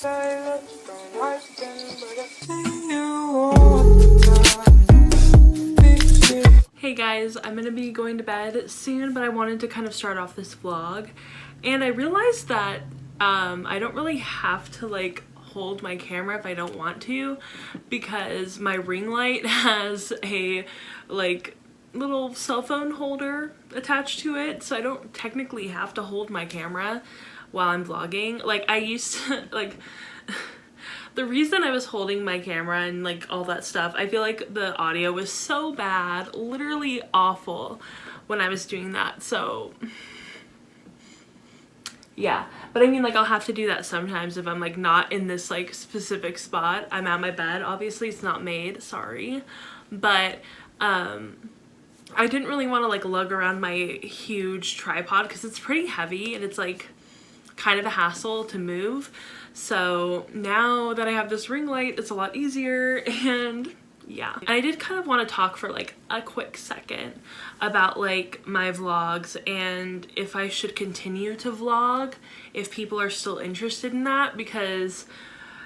Hey guys, I'm gonna be going to bed soon, but I wanted to kind of start off this vlog, and I realized that I don't really have to like hold my camera if I don't want to, because my ring light has a like little cell phone holder attached to it, so I don't technically have to hold my camera while I'm vlogging. Like I used to like the reason I was holding my camera and like all that stuff, I feel like the audio was so bad, literally awful when I was doing that. So yeah, but I mean, like I'll have to do that sometimes if I'm like not in this like specific spot. I'm at my bed, obviously it's not made, sorry, but I didn't really want to like lug around my huge tripod because it's pretty heavy and it's like kind of a hassle to move. So now that I have this ring light, it's a lot easier. And yeah, I did kind of want to talk for like a quick second about like my vlogs and if I should continue to vlog, if people are still interested in that, because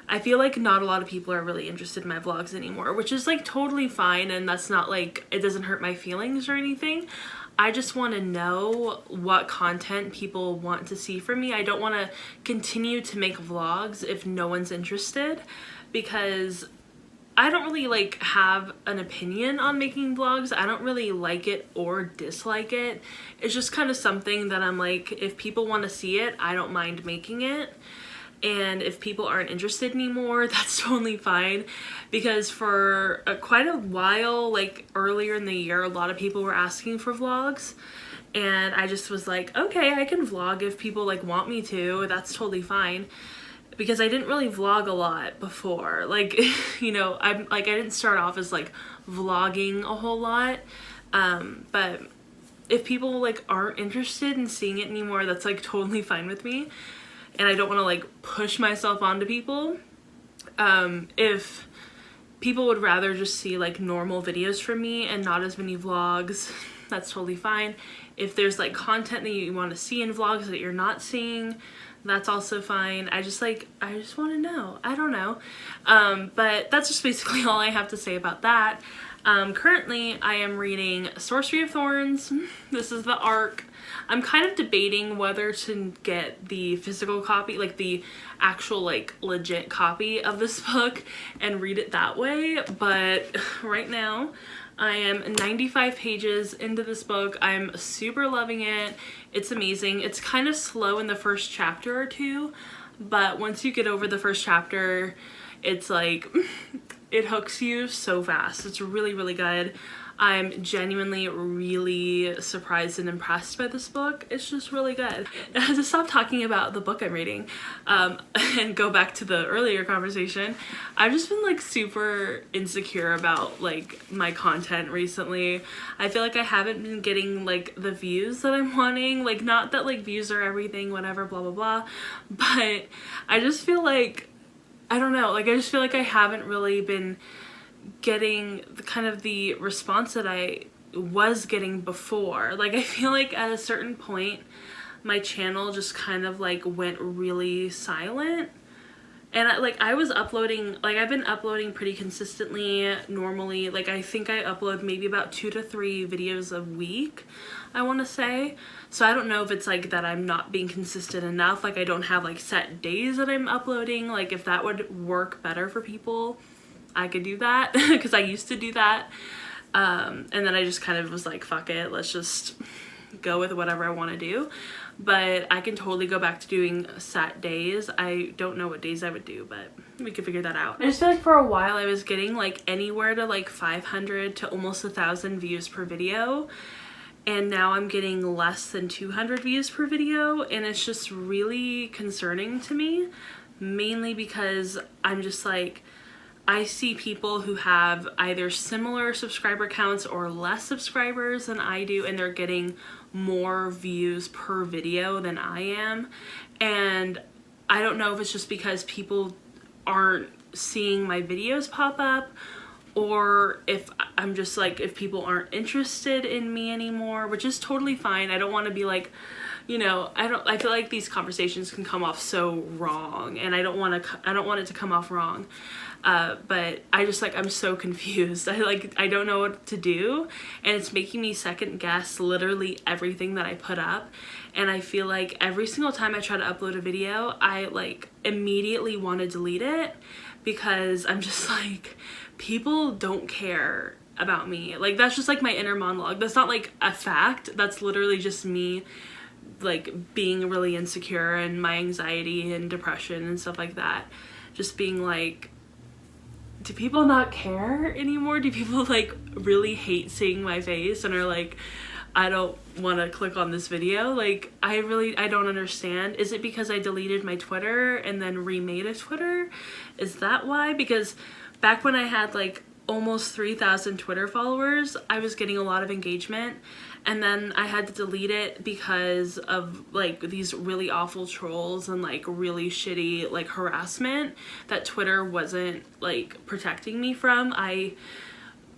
I feel like not a lot of people are really interested in my vlogs anymore, which is like totally fine, and that's not like, it doesn't hurt my feelings or anything. I just want to know what content people want to see from me. I don't want to continue to make vlogs if no one's interested, because I don't really like have an opinion on making vlogs. I don't really like it or dislike it. It's just kind of something that I'm like, if people want to see it, I don't mind making it. And if people aren't interested anymore, that's totally fine, because for quite a while, like earlier in the year, a lot of people were asking for vlogs, and I just was like, okay, I can vlog if people like want me to, that's totally fine, because I didn't really vlog a lot before, like, you know, I didn't start off as like vlogging a whole lot, but if people like aren't interested in seeing it anymore, that's like totally fine with me. And I don't want to like push myself onto people. If people would rather just see like normal videos from me and not as many vlogs, that's totally fine. If there's like content that you want to see in vlogs that you're not seeing, that's also fine. I just want to know. I don't know. But that's just basically all I have to say about that. Currently I am reading Sorcery of Thorns. This is the ARC. I'm kind of debating whether to get the physical copy, like the actual like legit copy of this book, and read it that way, but right now I am 95 pages into this book. I'm super loving it. It's amazing. It's kind of slow in the first chapter or two, but once you get over the first chapter, it's like it hooks you so fast. It's really, really good. I'm genuinely really surprised and impressed by this book. It's just really good. To stop talking about the book I'm reading and go back to the earlier conversation, I've just been like super insecure about like my content recently. I feel like I haven't been getting like the views that I'm wanting. Like, not that like views are everything, whatever, blah, blah, blah. But I just feel like, I don't know, like I just feel like I haven't really been getting the response that I was getting before. Like I feel like at a certain point my channel just kind of like went really silent, and I was uploading, like I've been uploading pretty consistently normally. Like I think I upload maybe about 2 to 3 videos a week, I want to say. So I don't know if it's like that I'm not being consistent enough, like I don't have like set days that I'm uploading. Like if that would work better for people, I could do that, because I used to do that, and then I just kind of was like, fuck it, let's just go with whatever I want to do. But I can totally go back to doing set days. I don't know what days I would do, but we could figure that out. I just feel like for a while I was getting like anywhere to like 500 to almost 1,000 views per video, and now I'm getting less than 200 views per video, and it's just really concerning to me, mainly because I'm just like, I see people who have either similar subscriber counts or less subscribers than I do, and they're getting more views per video than I am. And I don't know if it's just because people aren't seeing my videos pop up, or if I'm just like, if people aren't interested in me anymore, which is totally fine. I don't want to be like you know, I feel like these conversations can come off so wrong, and I don't want it to come off wrong. But I just like, I'm so confused. I don't know what to do, and it's making me second guess literally everything that I put up. And I feel like every single time I try to upload a video, I like immediately want to delete it, because I'm just like, people don't care about me. Like, that's just like my inner monologue. That's not like a fact. That's literally just me like being really insecure, and my anxiety and depression and stuff like that. Just being like, do people not care anymore? Do people like really hate seeing my face and are like, I don't want to click on this video? Like, I don't understand. Is it because I deleted my Twitter and then remade a Twitter? Is that why? Because back when I had like almost 3,000 Twitter followers, I was getting a lot of engagement, and then I had to delete it because of like these really awful trolls and like really shitty like harassment that Twitter wasn't like protecting me from. I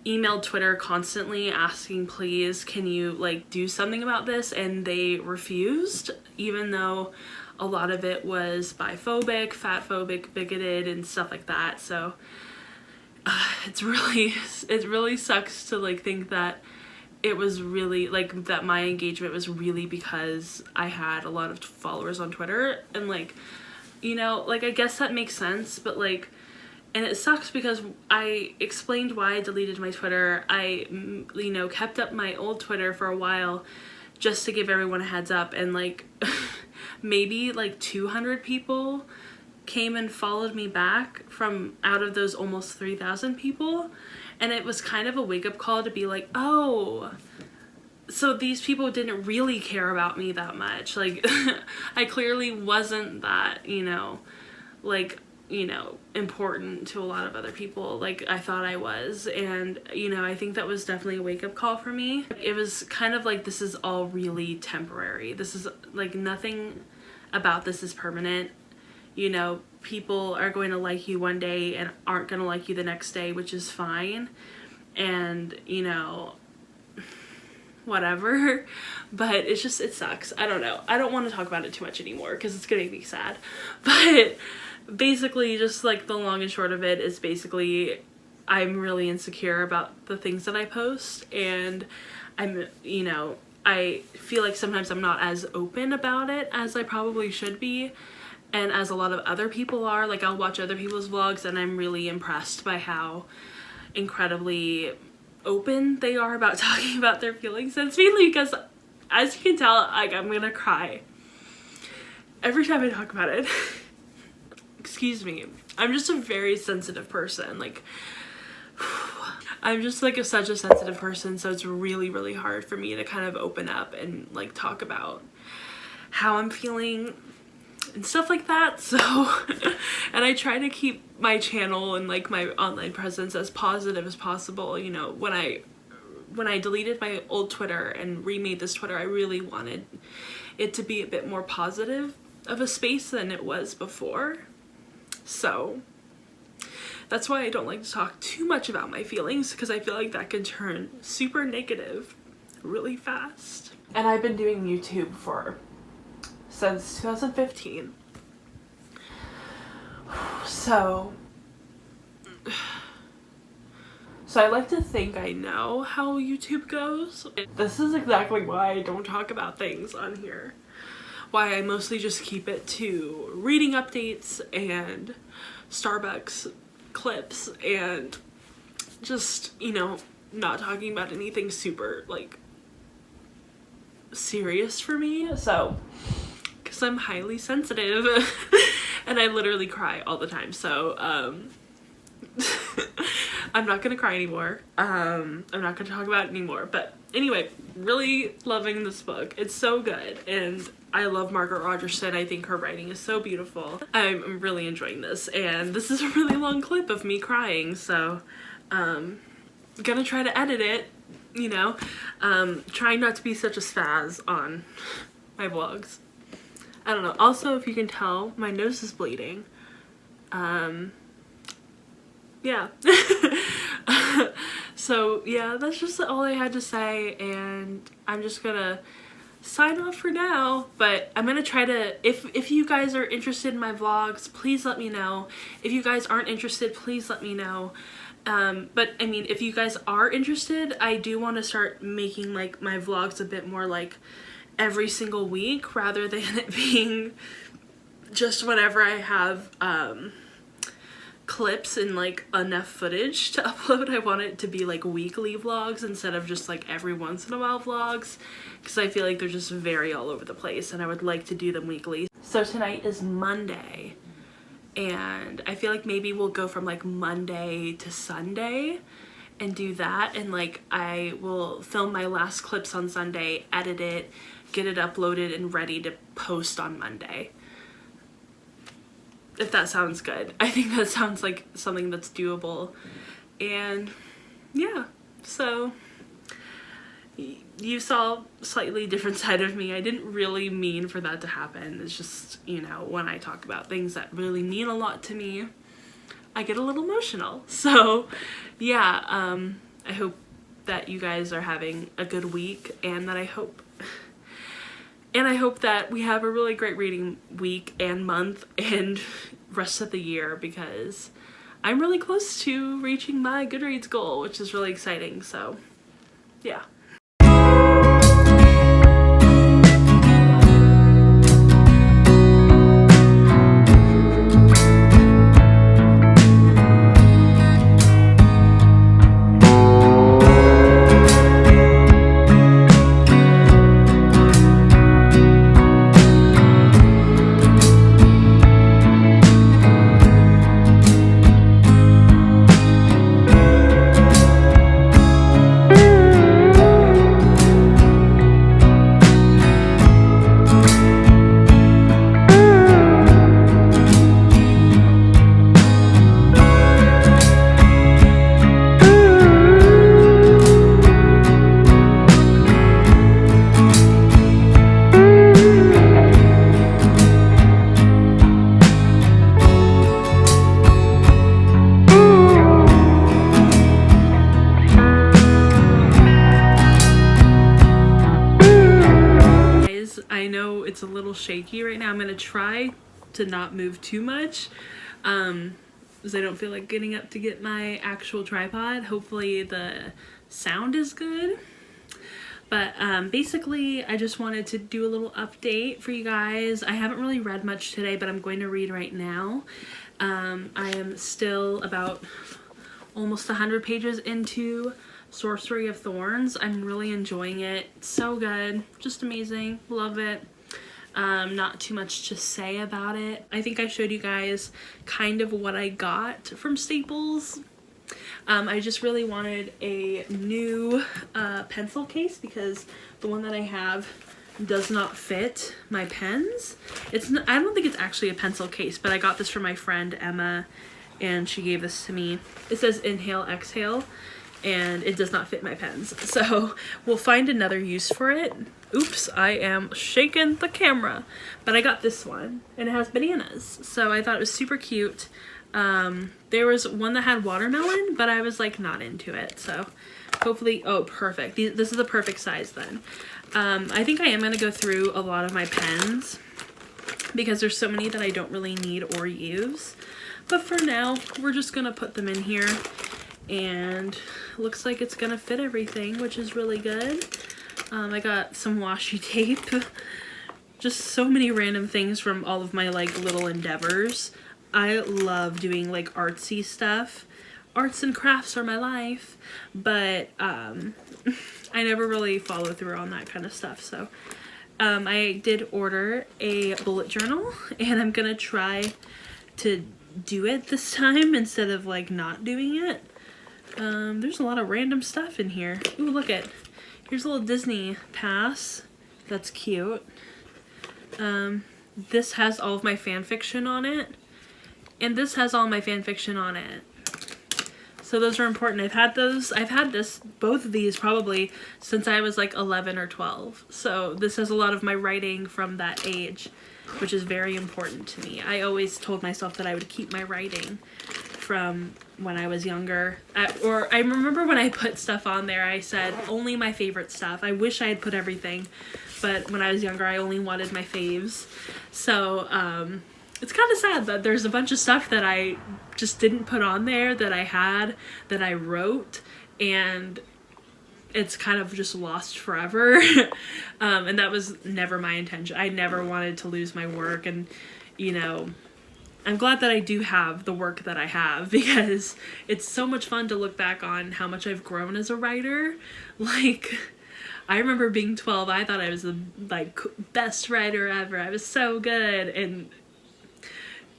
emailed Twitter constantly asking, please, can you like do something about this? And they refused, even though a lot of it was biphobic, fatphobic, bigoted, and stuff like that. So it really sucks to like think that it was really like that my engagement was really because I had a lot of followers on Twitter. And like, you know, like I guess that makes sense, but like, and it sucks because I explained why I deleted my Twitter. I, you know, kept up my old Twitter for a while just to give everyone a heads up, and like maybe like 200 people came and followed me back from out of those almost 3,000 people. And it was kind of a wake-up call to be like, oh, so these people didn't really care about me that much. Like, I clearly wasn't that, you know, like, you know, important to a lot of other people like I thought I was. And, you know, I think that was definitely a wake-up call for me. It was kind of like, this is all really temporary. This is like, nothing about this is permanent. You know, people are going to like you one day and aren't going to like you the next day, which is fine. And, you know, whatever. But it's just, it sucks. I don't know. I don't want to talk about it too much anymore because it's going to make me sad. But basically, just like the long and short of it is basically, I'm really insecure about the things that I post. And I'm, you know, I feel like sometimes I'm not as open about it as I probably should be. And as a lot of other people are. Like, I'll watch other people's vlogs and I'm really impressed by how incredibly open they are about talking about their feelings. And it's mainly because, as you can tell, like, I'm gonna cry every time I talk about it. Excuse me. I'm just a very sensitive person. Like, I'm just like such a sensitive person, so it's really, really hard for me to kind of open up and like talk about how I'm feeling and stuff like that. So and I try to keep my channel and like my online presence as positive as possible. You know, when I deleted my old Twitter and remade this Twitter, I really wanted it to be a bit more positive of a space than it was before. So that's why I don't like to talk too much about my feelings, because I feel like that can turn super negative really fast. And I've been doing YouTube since 2015. So I like to think I know how YouTube goes. This is exactly why I don't talk about things on here. Why I mostly just keep it to reading updates and Starbucks clips and just, you know, not talking about anything super like serious for me. So because I'm highly sensitive and I literally cry all the time. So I'm not gonna cry anymore. I'm not gonna talk about it anymore. But anyway, really loving this book. It's so good, and I love Margaret Rogerson. I think her writing is so beautiful. I'm really enjoying this, and this is a really long clip of me crying, so gonna try to edit it, you know, trying not to be such a spaz on my vlogs. I don't know. Also, if you can tell, my nose is bleeding. Yeah. So yeah, that's just all I had to say, and I'm just gonna sign off for now, but I'm gonna try to, if you guys are interested in my vlogs, please let me know. If you guys aren't interested, please let me know. But I mean, if you guys are interested, I do want to start making like my vlogs a bit more like every single week rather than it being just whenever I have clips and like enough footage to upload. I want it to be like weekly vlogs instead of just like every once in a while vlogs, because I feel like they're just very all over the place and I would like to do them weekly. So tonight is Monday, and I feel like maybe we'll go from like Monday to Sunday and do that, and like I will film my last clips on Sunday, edit it, get it uploaded and ready to post on Monday. If that sounds good. I think that sounds like something that's doable. And yeah, so you saw a slightly different side of me. I didn't really mean for that to happen. It's just, you know, when I talk about things that really mean a lot to me, I get a little emotional. So yeah, I hope that you guys are having a good week, and that I hope that we have a really great reading week and month and rest of the year, because I'm really close to reaching my Goodreads goal, which is really exciting. So yeah. I know it's a little shaky right now. I'm gonna try to not move too much, because I don't feel like getting up to get my actual tripod. Hopefully the sound is good. But basically I just wanted to do a little update for you guys. I haven't really read much today, but I'm going to read right now. I am still about almost 100 pages into Sorcery of Thorns. I'm really enjoying it. It's so good. Just amazing. Love it. Not too much to say about it. I think I showed you guys kind of what I got from Staples. I just really wanted a new pencil case, because the one that I have does not fit my pens. I don't think it's actually a pencil case, but I got this from my friend Emma, and she gave this to me. It says inhale, exhale, and it does not fit my pens. So we'll find another use for it. Oops, I am shaking the camera. But I got this one, and it has bananas. So I thought it was super cute. There was one that had watermelon, but I was like not into it. So hopefully, oh, perfect. This is the perfect size then. I think I am going to go through a lot of my pens, because there's so many that I don't really need or use. But for now, we're just going to put them in here, and looks like it's going to fit everything, which is really good. I got some washi tape, just so many random things from all of my like little endeavors. I love doing like artsy stuff. Arts and crafts are my life, but I never really follow through on that kind of stuff. So I did order a bullet journal, and I'm gonna try to do it this time instead of like not doing it. There's a lot of random stuff in here. Ooh, look at, here's a little Disney pass. That's cute. This has all of my fan fiction on it, and this has all my fan fiction on it. So those are important. I've had both of these probably since I was like 11 or 12. So this has a lot of my writing from that age, which is very important to me. I always told myself that I would keep my writing from when I was younger. Or I remember when I put stuff on there, I said only my favorite stuff. I wish I had put everything, but when I was younger I only wanted my faves. So it's kind of sad that there's a bunch of stuff that I just didn't put on there that I had, that I wrote, and it's kind of just lost forever. And that was never my intention. I never wanted to lose my work, and you know, I'm glad that I do have the work that I have, because it's so much fun to look back on how much I've grown as a writer. Like, I remember being 12, I thought I was the like best writer ever. I was so good, and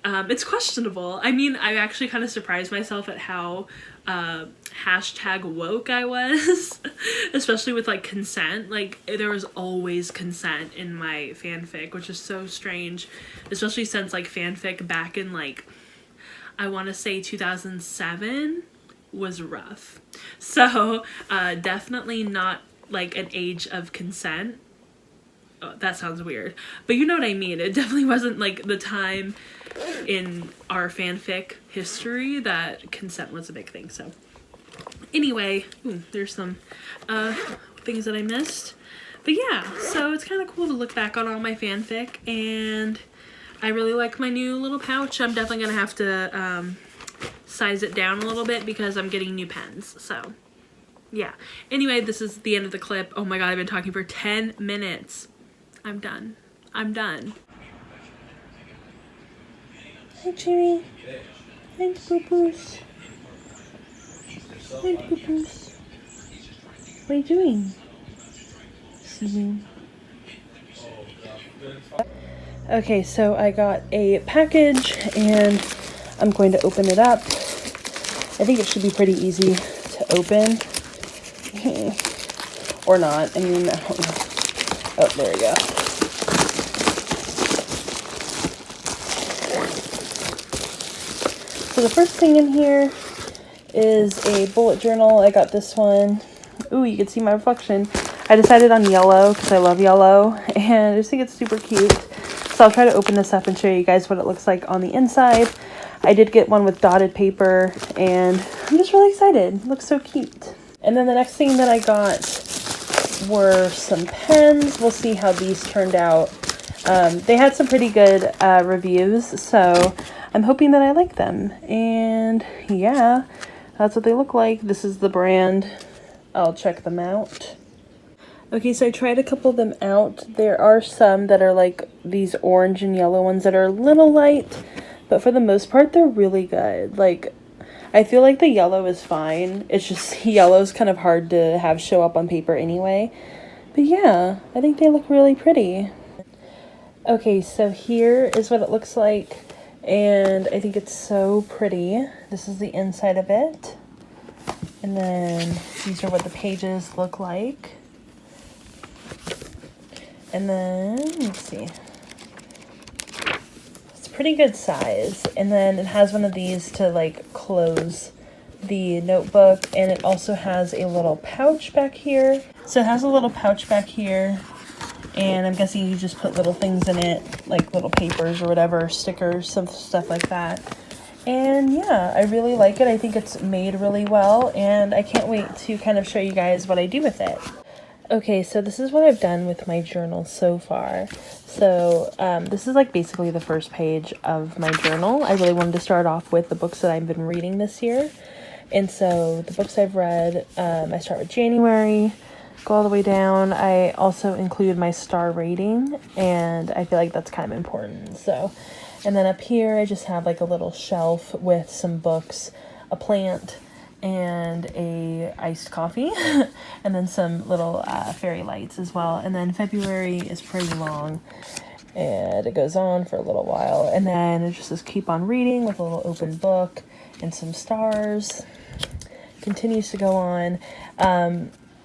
it's questionable. I mean, I actually kind of surprised myself at how hashtag woke I was, especially with like consent. Like, there was always consent in my fanfic, which is so strange, especially since like fanfic back in like, I want to say 2007 was rough. So definitely not like an age of consent. Oh, that sounds weird, but you know what I mean. It definitely wasn't like the time in our fanfic history that consent was a big thing. So anyway, there's some things that I missed, but yeah, so it's kind of cool to look back on all my fanfic, and I really like my new little pouch. I'm definitely gonna have to size it down a little bit because I'm getting new pens. So yeah, anyway, this is the end of the clip. Oh my god, I've been talking for 10 minutes. I'm done. Hi, Jimmy. Hi, Poo-Poos. Hi, Poo-Poos. What are you doing? Sleeping. Okay, so I got a package, and I'm going to open it up. I think it should be pretty easy to open. Or not. I mean, I don't know. Oh, there we go. So the first thing in here is a bullet journal. I got this one. Ooh, you can see my reflection. I decided on yellow because I love yellow, and I just think it's super cute. So I'll try to open this up and show you guys what it looks like on the inside. I did get one with dotted paper, and I'm just really excited. It looks so cute. And then the next thing that I got were some pens. We'll see how these turned out. They had some pretty good reviews, so I'm hoping that I like them. And yeah, that's what they look like. This is the brand. I'll check them out. Okay, so I tried a couple of them out. There are some that are like these orange and yellow ones that are a little light, but for the most part, they're really good. Like, I feel like the yellow is fine. It's just yellow is kind of hard to have show up on paper anyway. But yeah, I think they look really pretty. Okay, so here is what it looks like, and I think it's so pretty. This is the inside of it. And then these are what the pages look like. And then, let's see. Pretty good size, and then it has one of these to like close the notebook, and it also has a little pouch back here. So it has a little pouch back here, and I'm guessing you just put little things in it, like little papers or whatever, stickers, some stuff like that. And yeah, I really like it. I think it's made really well, and I can't wait to kind of show you guys what I do with it. Okay, so this is what I've done with my journal so far. So this is like basically the first page of my journal. I really wanted to start off with the books that I've been reading this year. And so the books I've read, I start with January, go all the way down. I also include my star rating, and I feel like that's kind of important. So, and then up here I just have like a little shelf with some books, a plant, and a iced coffee, and then some little fairy lights as well. And then February is pretty long, and it goes on for a little while. And then it just says keep on reading with a little open book and some stars. Continues to go on.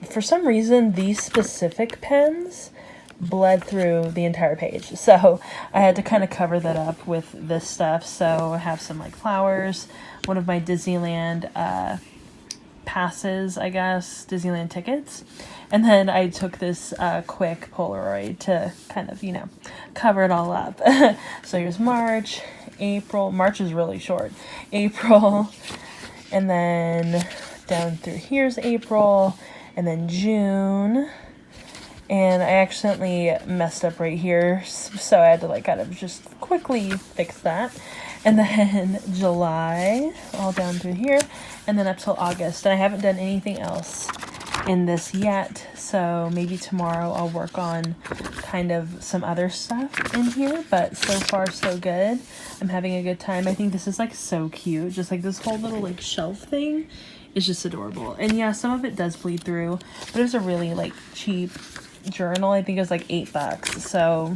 For some reason, these specific pens bled through the entire page, so I had to kind of cover that up with this stuff. So I have some like flowers, one of my Disneyland passes, I guess, Disneyland tickets, and then I took this quick Polaroid to kind of, you know, cover it all up. So here's March, April. March is really short. April, and then down through here's April, and then June. and I accidentally messed up right here, so I had to like kind of just quickly fix that. And then July, all down through here, and then up till August. And I haven't done anything else in this yet, so maybe tomorrow I'll work on kind of some other stuff in here, but so far so good. I'm having a good time. I think this is like so cute, just like this whole little like shelf thing is just adorable. And yeah, some of it does bleed through, but it was a really like cheap journal. I think it was like $8, so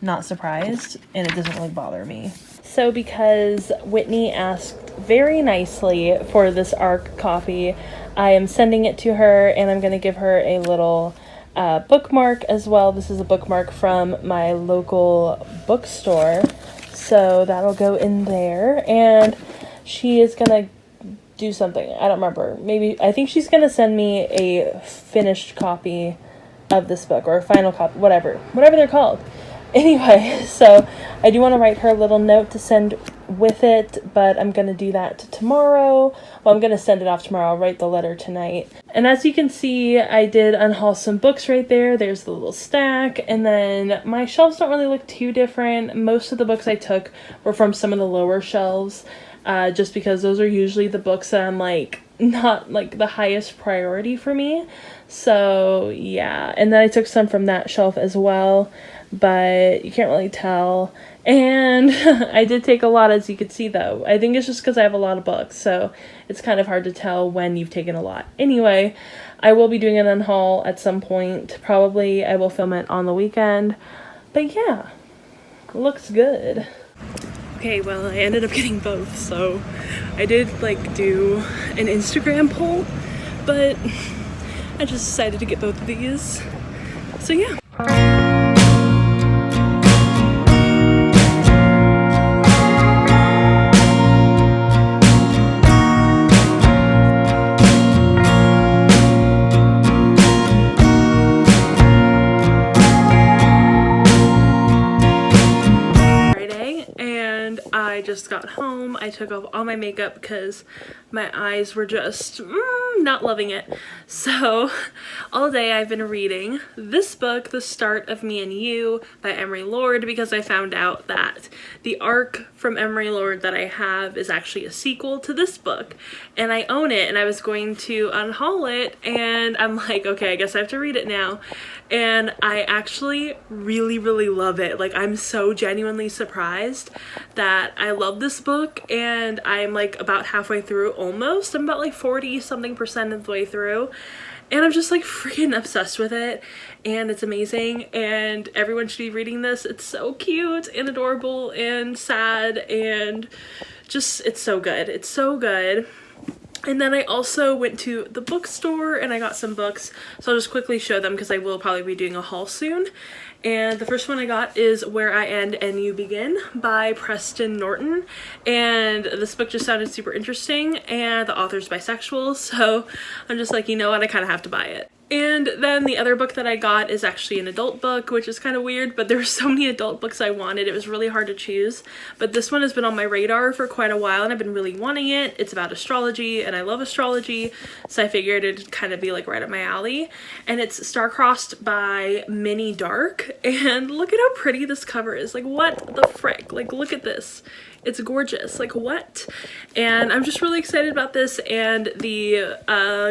not surprised, and it doesn't really bother me. So because Whitney asked very nicely for this ARC copy, I am sending it to her, and I'm going to give her a little bookmark as well. This is a bookmark from my local bookstore, so that'll go in there. And she is going to do something. I don't remember. Maybe, I think she's going to send me a finished copy of this book, or a final copy, whatever they're called. Anyway, so I do want to write her a little note to send with it, but I'm going to do that tomorrow. Well, I'm going to send it off tomorrow. I'll write the letter tonight. And as you can see, I did unhaul some books right there. There's the little stack, and then my shelves don't really look too different. Most of the books I took were from some of the lower shelves, just because those are usually the books that I'm like not like the highest priority for me. So yeah, and then I took some from that shelf as well, but you can't really tell. And I did take a lot, as you could see though. I think it's just because I have a lot of books, so it's kind of hard to tell when you've taken a lot. Anyway, I will be doing an unhaul at some point. Probably I will film it on the weekend, but yeah, looks good. Okay, well, I ended up getting both, so I did like do an Instagram poll, but I just decided to get both of these. So yeah. I just got home. I took off all my makeup because my eyes were just not loving it. So all day I've been reading this book, The Start of Me and You by Emery Lord, because I found out that the ARC from Emery Lord that I have is actually a sequel to this book, and I own it, and I was going to unhaul it, and I'm like, okay, I guess I have to read it now. And I actually really love it. Like, I'm so genuinely surprised that I love this book, and I'm like about halfway through almost. I'm about like 40-something% of the way through, and I'm just like freaking obsessed with it, and it's amazing, and everyone should be reading this. It's so cute and adorable and sad, and just, it's so good. It's so good. And then I also went to the bookstore and I got some books, so I'll just quickly show them because I will probably be doing a haul soon. And the first one I got is Where I End and You Begin by Preston Norton, and this book just sounded super interesting, and the author's bisexual, so I'm just like, you know what, I kind of have to buy it. And then the other book that I got is actually an adult book, which is kind of weird, but there were so many adult books I wanted, it was really hard to choose. But this one has been on my radar for quite a while, and I've been really wanting it. It's about astrology, and I love astrology, so I figured it'd kind of be like right up my alley. And it's Star-Crossed by Minnie Dark, and look at how pretty this cover is. Like, what the frick? Like, look at this. It's gorgeous. Like, what? And I'm just really excited about this, and the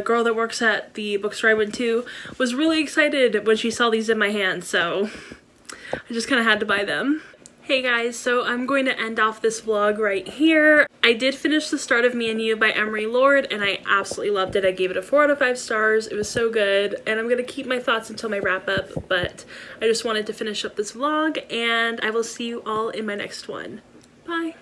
girl that works at the bookstore I went to was really excited when she saw these in my hand, so I just kind of had to buy them. Hey guys, so I'm going to end off this vlog right here. I did finish The Start of Me and You by Emery Lord, and I absolutely loved it. I gave it a 4 out of 5 stars. It was so good, and I'm going to keep my thoughts until my wrap up, but I just wanted to finish up this vlog, and I will see you all in my next one. Bye.